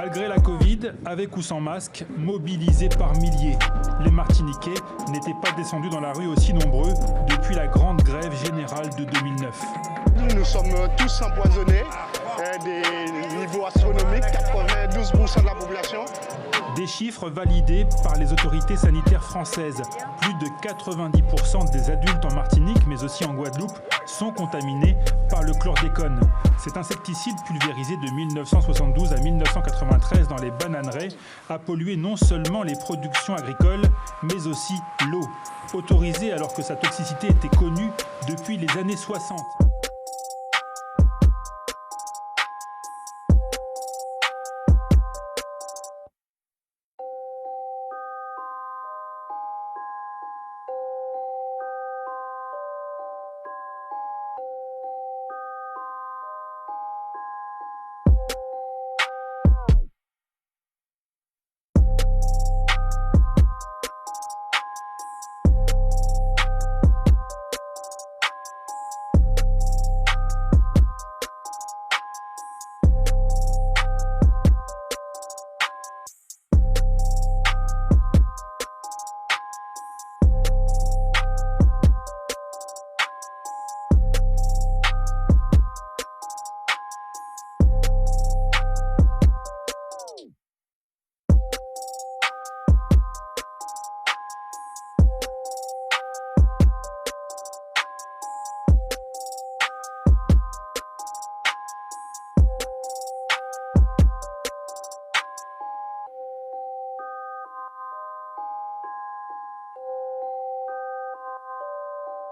Malgré la Covid, avec ou sans masque, mobilisés par milliers, les Martiniquais n'étaient pas descendus dans la rue aussi nombreux depuis la grande grève générale de 2009. Nous sommes tous empoisonnés, des niveaux astronomiques, 92% de la population. Des chiffres validés par les autorités sanitaires françaises. Plus de 90% des adultes en Martinique, mais aussi en Guadeloupe, sont contaminés par le chlordécone. Cet insecticide pulvérisé de 1972 à 1993 dans les bananeraies a pollué non seulement les productions agricoles, mais aussi l'eau, autorisée alors que sa toxicité était connue depuis les années 60.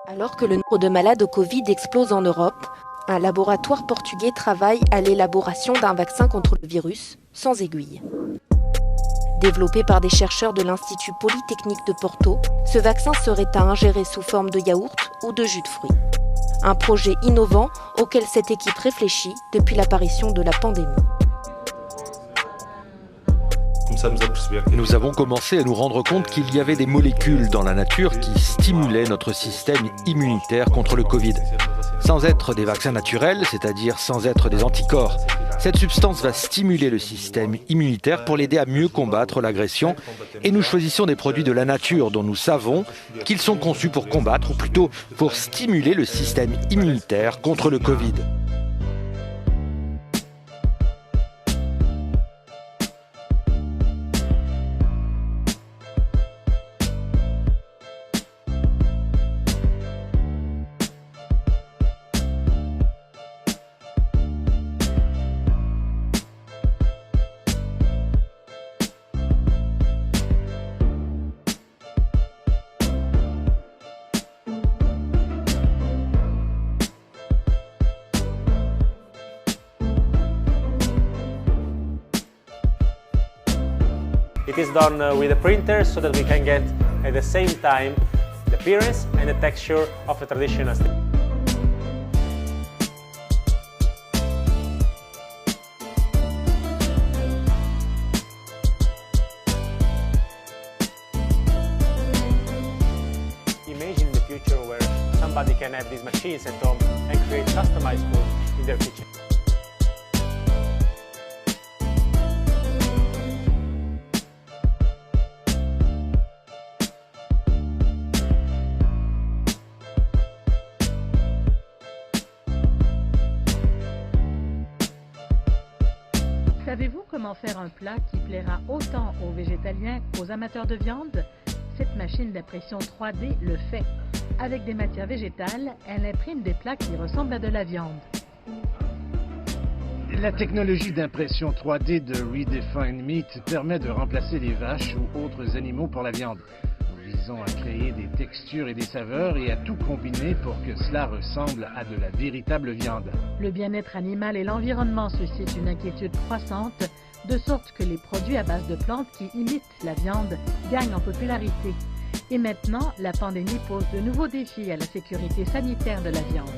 Alors que le nombre de malades au Covid explose en Europe, un laboratoire portugais travaille à l'élaboration d'un vaccin contre le virus, sans aiguille. Développé par des chercheurs de l'Institut Polytechnique de Porto, ce vaccin serait à ingérer sous forme de yaourt ou de jus de fruits. Un projet innovant auquel cette équipe réfléchit depuis l'apparition de la pandémie. Nous avons commencé à nous rendre compte qu'il y avait des molécules dans la nature qui stimulaient notre système immunitaire contre le Covid. Sans être des vaccins naturels, c'est-à-dire sans être des anticorps, cette substance va stimuler le système immunitaire pour l'aider à mieux combattre l'agression. Et nous choisissons des produits de la nature dont nous savons qu'ils sont conçus pour combattre, ou plutôt pour stimuler le système immunitaire contre le Covid. It is done with a printer so that we can get at the same time the appearance and the texture of a traditional stick. Imagine the future where somebody can have these machines at home and create customized food in their kitchen. Savez-vous comment faire un plat qui plaira autant aux végétaliens qu'aux amateurs de viande? Cette machine d'impression 3D le fait. Avec des matières végétales, elle imprime des plats qui ressemblent à de la viande. La technologie d'impression 3D de Redefine Meat permet de remplacer les vaches ou autres animaux pour la viande. Nous visons à créer des textures et des saveurs et à tout combiner pour que cela ressemble à de la véritable viande. Le bien-être animal et l'environnement suscitent une inquiétude croissante, de sorte que les produits à base de plantes qui imitent la viande gagnent en popularité. Et maintenant, la pandémie pose de nouveaux défis à la sécurité sanitaire de la viande.